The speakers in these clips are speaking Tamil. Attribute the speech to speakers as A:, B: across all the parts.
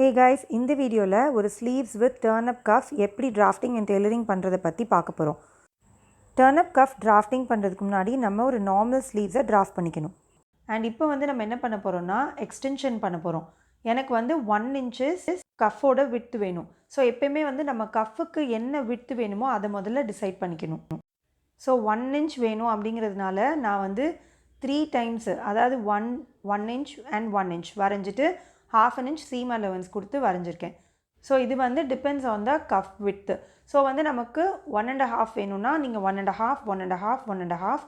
A: Hey guys, இந்த வீடியோல ஒரு sleeves with turn up cuff எப்படி drafting and tailoring பண்றத பத்தி பார்க்க போறோம். Turn up cuff drafting பண்றதுக்கு முன்னாடி நம்ம ஒரு normal sleeves-ஐ draft பண்ணிக்கணும். And இப்போ நம்ம என்ன பண்ண போறோம்னா extension பண்ண போறோம். எனக்கு 1 inches cuff-ஓட width வேணும். ஸோ எப்பயுமே நம்ம cuff-க்கு என்ன width வேணுமோ அதை முதல்ல டிசைட் பண்ணிக்கணும். ஸோ 1 inch வேணும் அப்படிங்கிறதுனால நான் 3 times அதாவது 1 inch and 1 inch வரைஞ்சிட்டு half an inch seam allowance கொடுத்து வரைஞ்சிருக்கேன். ஸோ இது depends on the cuff width. So நமக்கு 1.5 வேணும்னா நீங்கள் 1.5, 1.5, 1.5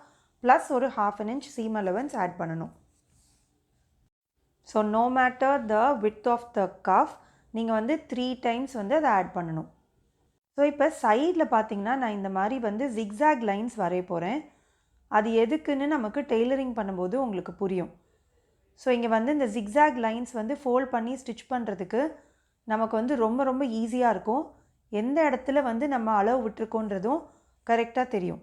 A: ப்ளஸ் ஒரு half an inch seam allowance add பண்ணணும். So no matter the width of the cuff நீங்கள் 3 times அதை ஆட் பண்ணணும். ஸோ இப்போ சைடில் பார்த்தீங்கன்னா நான் இந்த மாதிரி zigzag lines வரைய போகிறேன். அது எதுக்குன்னு நமக்கு டெய்லரிங் பண்ணும்போது உங்களுக்கு புரியும். ஸோ இங்கே இந்த zigzag lines ஃபோல்ட் பண்ணி ஸ்டிச் பண்ணுறதுக்கு நமக்கு ரொம்ப ரொம்ப ஈஸியாக இருக்கும். எந்த இடத்துல நம்ம அளவு விட்டுருக்கோன்றதும் கரெக்டாக தெரியும்.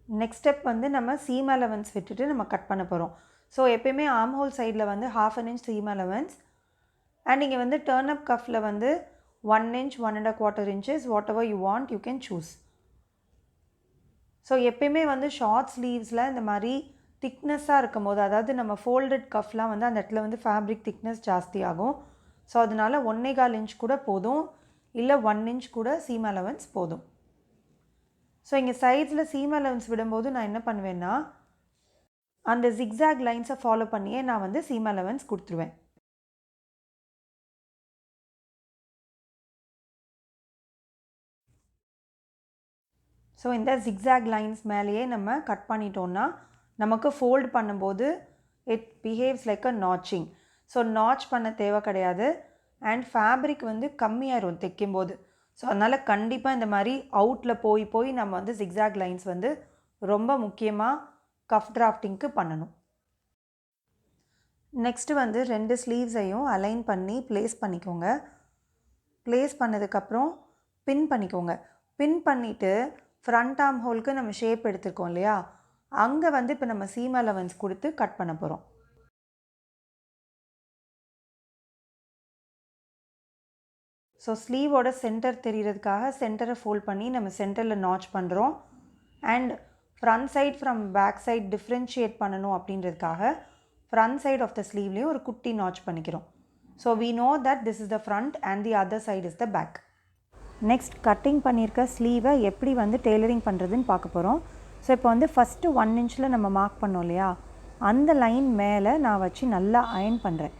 A: நெக்ஸ்ட் ஸ்டெப் நம்ம சீம் அலவன்ஸ் விட்டுட்டு நம்ம கட் பண்ண போகிறோம். ஸோ எப்பயுமே ஆர்ம் ஹோல் சைடில் half an inch seam allowance and இங்கே டர்ன் அப் கஃபில் 1 inch 1.25 inches whatever you want you can choose. So எப்பயுமே ஷார்ட் ஸ்லீவ்ஸில் இந்த மாதிரி திக்னஸ்ஸாக இருக்கும் போது அதாவது நம்ம ஃபோல்டட் கஃப்லாம் அந்த இடத்துல ஃபேப்ரிக் திக்னஸ் ஜாஸ்தி ஆகும். ஸோ அதனால் 1.25 inch கூட போதும், இல்லை 1 inch கூட சீம் அலவன்ஸ் போதும். ஸோ இங்கே சைட்ஸில் சீம் அலவன்ஸ் விடும்போது நான் என்ன பண்ணுவேன்னா அந்த ஜிக்ஸாக் லைன்ஸை ஃபாலோ பண்ணியே நான் சீம் அலவன்ஸ் கொடுத்துருவேன். ஸோ இந்த ஜிக்ஸாக் லைன்ஸ் மேலேயே நம்ம கட் பண்ணிட்டோன்னா நமக்கு ஃபோல்டு பண்ணும்போது it behaves like a notching. So notch பண்ண தேவை கிடையாது அண்ட் ஃபேப்ரிக் கம்மியாயிரும் தைக்கும்போது. ஸோ அதனால் கண்டிப்பாக இந்த மாதிரி அவுட்டில் போய் நம்ம ஜிக்ஸாக் லைன்ஸ் ரொம்ப முக்கியமாக கஃப் டிராஃப்டிங்க்கு பண்ணணும். நெக்ஸ்ட்டு 2 ஸ்லீவ்ஸையும் அலைன் பண்ணி ப்ளேஸ் பண்ணிக்கோங்க. ப்ளேஸ் பண்ணதுக்கப்புறம் பின் பண்ணிக்கோங்க. பின் பண்ணிவிட்டு ஃப்ரண்ட் ஆர்ம் ஹோலுக்கு நம்ம ஷேப் எடுத்துருக்கோம் இல்லையா, அங்கே இப்போ நம்ம சீம் அலவன்ஸ் கொடுத்து கட் பண்ண போகிறோம். ஸோ ஸ்லீவோட சென்டர் தெரிகிறதுக்காக சென்டரை ஃபோல்ட் பண்ணி நம்ம சென்டரில் நாச் பண்ணுறோம். And front side from back side differentiate பண்ணணும் அப்படின்றதுக்காக ஃப்ரண்ட் சைட் ஆஃப் த ஸ்லீவ்லேயும் ஒரு குட்டி நாச் பண்ணிக்கிறோம். So we know that this is the front and the other side is the back. Next cutting பண்ணியிருக்க ஸ்லீவை எப்படி டெய்லரிங் பண்ணுறதுன்னு பார்க்க போகிறோம். ஸோ இப்போ ஃபஸ்ட்டு 1 inchல நம்ம மார்க் பண்ணோம் இல்லையா, அந்த லைன் மேலே நான் வச்சு நல்லா அயர்ன் பண்ணுறேன்.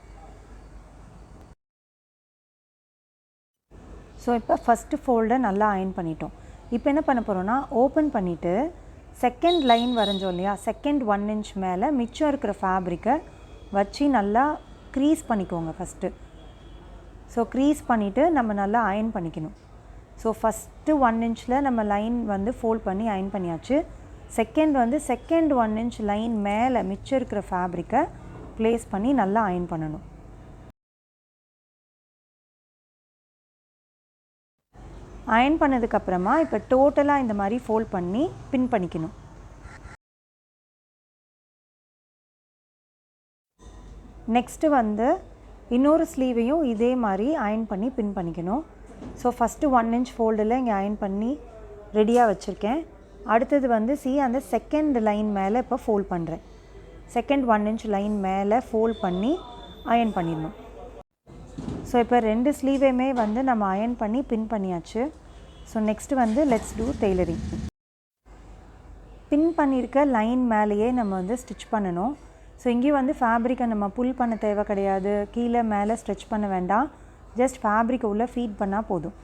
A: ஸோ இப்போ ஃபஸ்ட்டு ஃபோல்டை நல்லா அயர்ன் பண்ணிட்டோம். இப்போ என்ன பண்ண போகிறோன்னா ஓப்பன் பண்ணிவிட்டு செகண்ட் லைன் வரைஞ்சோம் இல்லையா, செகண்ட் 1 inch மேலே மிச்சம் இருக்கிற ஃபேப்ரிக்கை வச்சு நல்லா க்ரீஸ் பண்ணிக்கோங்க ஃபஸ்ட்டு. ஸோ க்ரீஸ் பண்ணிவிட்டு நம்ம நல்லா அயர்ன் பண்ணிக்கணும். ஸோ ஃபஸ்ட்டு 1 inchல நம்ம லைன் ஃபோல்ட் பண்ணி அயர்ன் பண்ணியாச்சு. செகண்ட் செகண்ட் 1 inch லைன் மேலே மிச்சம் இருக்கிற ஃபேப்ரிக்கை ப்ளேஸ் பண்ணி நல்லா அயர்ன் பண்ணணும். அயர்ன் பண்ணதுக்கப்புறமா இப்போ டோட்டலாக இந்த மாதிரி ஃபோல்ட் பண்ணி பின் பண்ணிக்கணும். நெக்ஸ்ட்டு இன்னொரு ஸ்லீவையும் இதே மாதிரி அயர்ன் பண்ணி பின் பண்ணிக்கணும். ஸோ ஃபஸ்ட்டு 1 inch ஃபோல்டில் இங்கே அயர்ன் பண்ணி ரெடியாக வச்சுருக்கேன். அடுத்தது அந்த செகண்ட் லைன் மேலே இப்போ ஃபோல்ட் பண்ணுறேன். செகண்ட் 1 inch லைன் மேலே ஃபோல்ட் பண்ணி அயர்ன் பண்ணிடணும். ஸோ இப்போ 2 ஸ்லீவையுமே நம்ம அயர்ன் பண்ணி பின் பண்ணியாச்சு. So next let's do tailoring. Pin பண்ணியிருக்க லைன் மேலேயே நம்ம ஸ்டிச் பண்ணணும். ஸோ இங்கேயும் ஃபேப்ரிக்கை நம்ம புல் பண்ண தேவை கிடையாது, கீழே மேலே ஸ்ட்ரெச் பண்ண வேண்டாம், ஜஸ்ட் ஃபேப்ரிக்கை உள்ளே ஃபீட் பண்ணால் போதும்.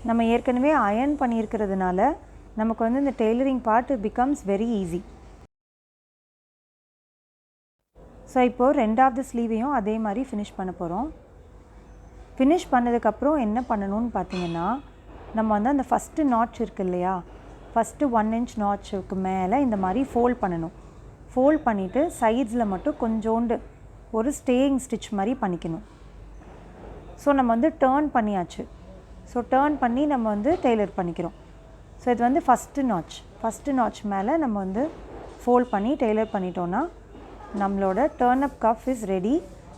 A: நம்ம ஏற்கனவே அயர்ன் பண்ணியிருக்கிறதுனால நமக்கு இந்த tailoring part becomes very easy. So இப்போது 2வது ஸ்லீவையும் அதே மாதிரி ஃபினிஷ் பண்ண போகிறோம். ஃபினிஷ் பண்ணதுக்கப்புறம் என்ன பண்ணணும்னு பார்த்தீங்கன்னா நம்ம அந்த ஃபஸ்ட்டு நாட்ச் இருக்குது இல்லையா, ஃபஸ்ட்டு 1 inch நாட்சுக்கு மேலே இந்த மாதிரி ஃபோல்ட் பண்ணணும். ஃபோல்ட் பண்ணிவிட்டு சைட்ஸில் மட்டும் கொஞ்சோண்டு ஒரு ஸ்டேயிங் ஸ்டிச் மாதிரி பண்ணிக்கணும். ஸோ நம்ம டேர்ன் பண்ணியாச்சு. ஸோ டேர்ன் பண்ணி நம்ம டெய்லர் பண்ணிக்கிறோம். ஸோ இது ஃபஸ்ட்டு நாட்ச் மேலே நம்ம ஃபோல்ட் பண்ணி டெய்லர் பண்ணிட்டோன்னா நம்மளோட turn up cuff is ready.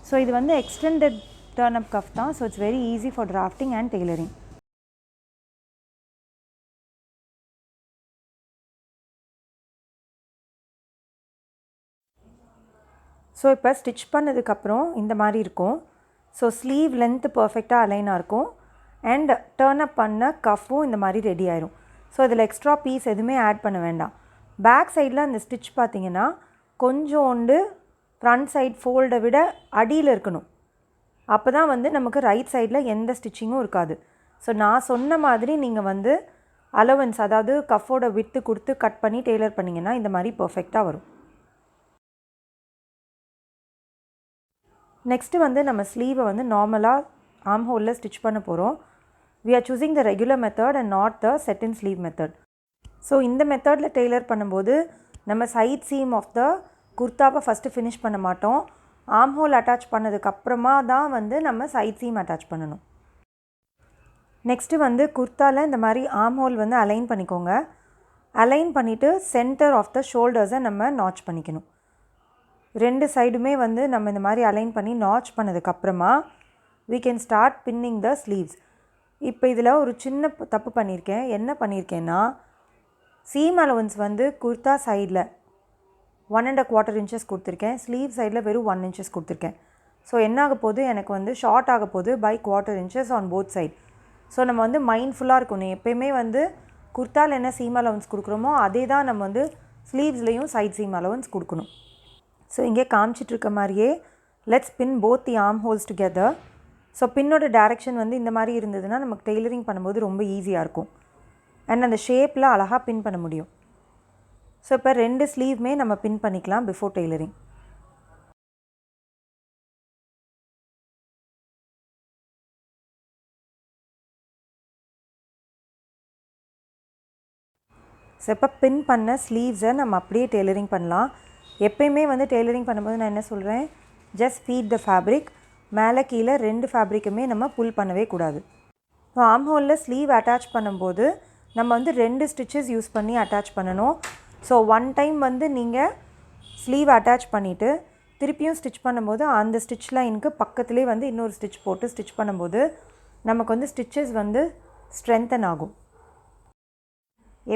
A: So இது எக்ஸ்டெண்டட் turn-up cuff தான். So it's very easy for drafting and tailoring. So இப்போ ஸ்டிச் பண்ணதுக்கப்புறம் இந்த மாதிரி இருக்கும். ஸோ ஸ்லீவ் லென்த்து பர்ஃபெக்டாக அலைனாக இருக்கும். அண்ட் டர்ன் அப் பண்ண கஃப்பும் இந்த மாதிரி ரெடி ஆயிரும். ஸோ இதில் எக்ஸ்ட்ரா பீஸ் எதுவுமே ஆட் பண்ண வேண்டாம். பேக் சைடில் அந்த ஸ்டிச் பார்த்திங்கன்னா கொஞ்சோண்டு ஃப்ரண்ட் சைட் ஃபோல்டை விட அடியில் இருக்கணும். அப்போ தான் வந்து நமக்கு ரைட் சைடில் எந்த ஸ்டிச்சிங்கும் இருக்காது. ஸோ நான் சொன்ன மாதிரி நீங்கள் வந்து அலவன்ஸ், அதாவது கஃபோட விட்டு கொடுத்து கட் பண்ணி டெய்லர் பண்ணிங்கன்னா இந்த மாதிரி பர்ஃபெக்டாக வரும். நெக்ஸ்ட்டு வந்து நம்ம ஸ்லீவை வந்து நார்மலாக ஆர்ம் ஹோலில் ஸ்டிச் பண்ண போகிறோம். we are choosing the regular method and not the set in sleeve method. So இந்த மெத்தடில் டெய்லர் பண்ணும்போது நம்ம சைட் சீம் ஆஃப் த குர்தாவை ஃபஸ்ட்டு ஃபினிஷ் பண்ண மாட்டோம். ஆர்ம் ஹோல் அட்டாச் பண்ணதுக்கப்புறமா தான் வந்து நம்ம சைட் சீம் அட்டாச் பண்ணணும். நெக்ஸ்ட்டு வந்து குர்த்தாவில் இந்த மாதிரி ஆர்ம் ஹோல் வந்து அலைன் பண்ணிக்கோங்க. அலைன் பண்ணிவிட்டு சென்டர் ஆஃப் த ஷோல்டர்ஸை நம்ம நாச் பண்ணிக்கணும். ரெண்டு சைடுமே வந்து நம்ம இந்த மாதிரி அலைன் பண்ணி நாச் பண்ணதுக்கப்புறமா we can start pinning the sleeves. இப்போ இதில் ஒரு சின்ன தப்பு பண்ணியிருக்கேன். என்ன பண்ணியிருக்கேன்னா, சீம் அலவன்ஸ் வந்து குர்த்தா சைடில் 1¼ inches கொடுத்துருக்கேன். ஸ்லீவ் சைடில் வெறும் 1 inches கொடுத்துருக்கேன். ஸோ என்ன ஆக போகுது, எனக்கு வந்து ஷார்ட் ஆக போகுது by 1/4 inches on both side. So நம்ம வந்து மைண்ட்ஃபுல்லாக இருக்கணும். எப்போயுமே வந்து குர்த்தாவில் என்ன சீம் அலவன்ஸ் கொடுக்குறோமோ அதே தான் நம்ம வந்து ஸ்லீவ்ஸ்லேயும் சைட் சீம் அலவன்ஸ் கொடுக்கணும். ஸோ இங்கே காமிச்சிட்ருக்க மாதிரியே let's pin both the arm holes together. So பின்னோட டைரெக்ஷன் வந்து இந்த மாதிரி இருந்ததுன்னா நமக்கு டெய்லரிங் பண்ணும்போது ரொம்ப ஈஸியாக இருக்கும். அண்ட் அந்த ஷேப்பில் அழகாக பின் பண்ண முடியும். ஸோ இப்போ ரெண்டு ஸ்லீவ்மே நம்ம பின் பண்ணிக்கலாம் பிஃபோர் டெய்லரிங். ஸோ இப்போ பின் பண்ண ஸ்லீவ்ஸை நம்ம அப்படியே டெய்லரிங் பண்ணலாம். எப்பயுமே வந்து டெய்லரிங் பண்ணும்போது நான் என்ன சொல்கிறேன், ஜஸ்ட் ஃபீட் த ஃபேப்ரிக். மேலே கீழே ரெண்டு ஃபேப்ரிக்குமே நம்ம புல் பண்ணவே கூடாது. ஸோ ஆர்ம் ஹோலில் ஸ்லீவ் அட்டாச் பண்ணும்போது நம்ம வந்து 2 ஸ்டிச்சஸ் யூஸ் பண்ணி அட்டாச் பண்ணணும். ஸோ ஒன் டைம் வந்து நீங்கள் ஸ்லீவ் அட்டாச் பண்ணிவிட்டு திருப்பியும் ஸ்டிச் பண்ணும்போது அந்த ஸ்டிச் லைனுக்கு பக்கத்துலேயே வந்து இன்னொரு ஸ்டிச் போட்டு ஸ்டிச் பண்ணும்போது நமக்கு வந்து ஸ்டிச்சஸ் வந்து ஸ்ட்ரென்தன் ஆகும்.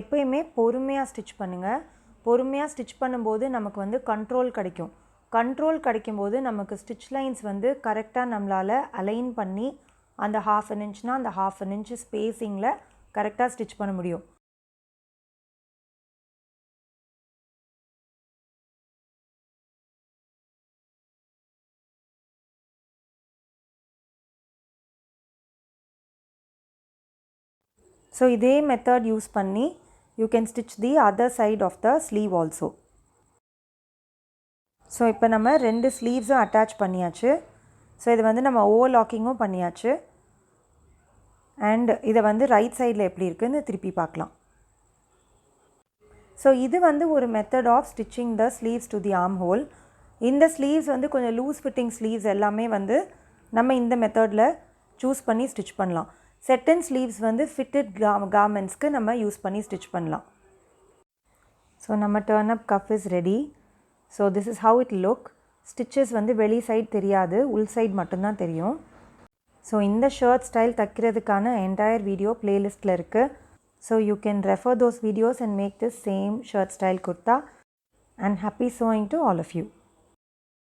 A: எப்பயுமே பொறுமையாக ஸ்டிச் பண்ணுங்கள். பொறுமையாக ஸ்டிச் பண்ணும்போது நமக்கு வந்து கண்ட்ரோல் கிடைக்கும். கண்ட்ரோல் கிடைக்கும்போது நமக்கு ஸ்டிச் லைன்ஸ் வந்து கரெக்டாக நம்மளால் அலைன் பண்ணி அந்த 1/2 inchனால் அந்த 1/2 inch ஸ்பேஸிங்கில் கரெக்டாக ஸ்டிச் பண்ண முடியும். ஸோ இதே மெத்தட் யூஸ் பண்ணி you can stitch the other side of the sleeve also. So இப்போ நம்ம 2 ஸ்லீவ்ஸும் அட்டாச் பண்ணியாச்சு. ஸோ இது வந்து நம்ம ஓவர்லாக்கிங்கும் பண்ணியாச்சு. அண்ட் இதை வந்து ரைட் சைடில் எப்படி இருக்குதுன்னு திருப்பி பார்க்கலாம். ஸோ இது வந்து ஒரு method of stitching the sleeves to the arm hole. இந்த ஸ்லீவ்ஸ் வந்து கொஞ்சம் லூஸ் ஃபிட்டிங் ஸ்லீவ்ஸ் எல்லாமே வந்து நம்ம இந்த மெத்தடில் சூஸ் பண்ணி ஸ்டிச் பண்ணலாம். செட் அண்ட் ஸ்லீவ்ஸ் வந்து ஃபிட்டட் கார்மெண்ட்ஸ்க்கு நம்ம யூஸ் பண்ணி ஸ்டிச் பண்ணலாம். ஸோ நம்ம turn up cuff is ready. So this is how it look. Stitches வந்து வெளி சைட் தெரியாது, உள் சைட் மட்டும்தான் தெரியும். ஸோ இந்த ஷர்ட் ஸ்டைல் தைக்கிறதுக்கான என்டையர் வீடியோ பிளேலிஸ்ட்டில் இருக்குது. So you can refer those videos and make this same shirt style kurta. And happy sewing to all of you.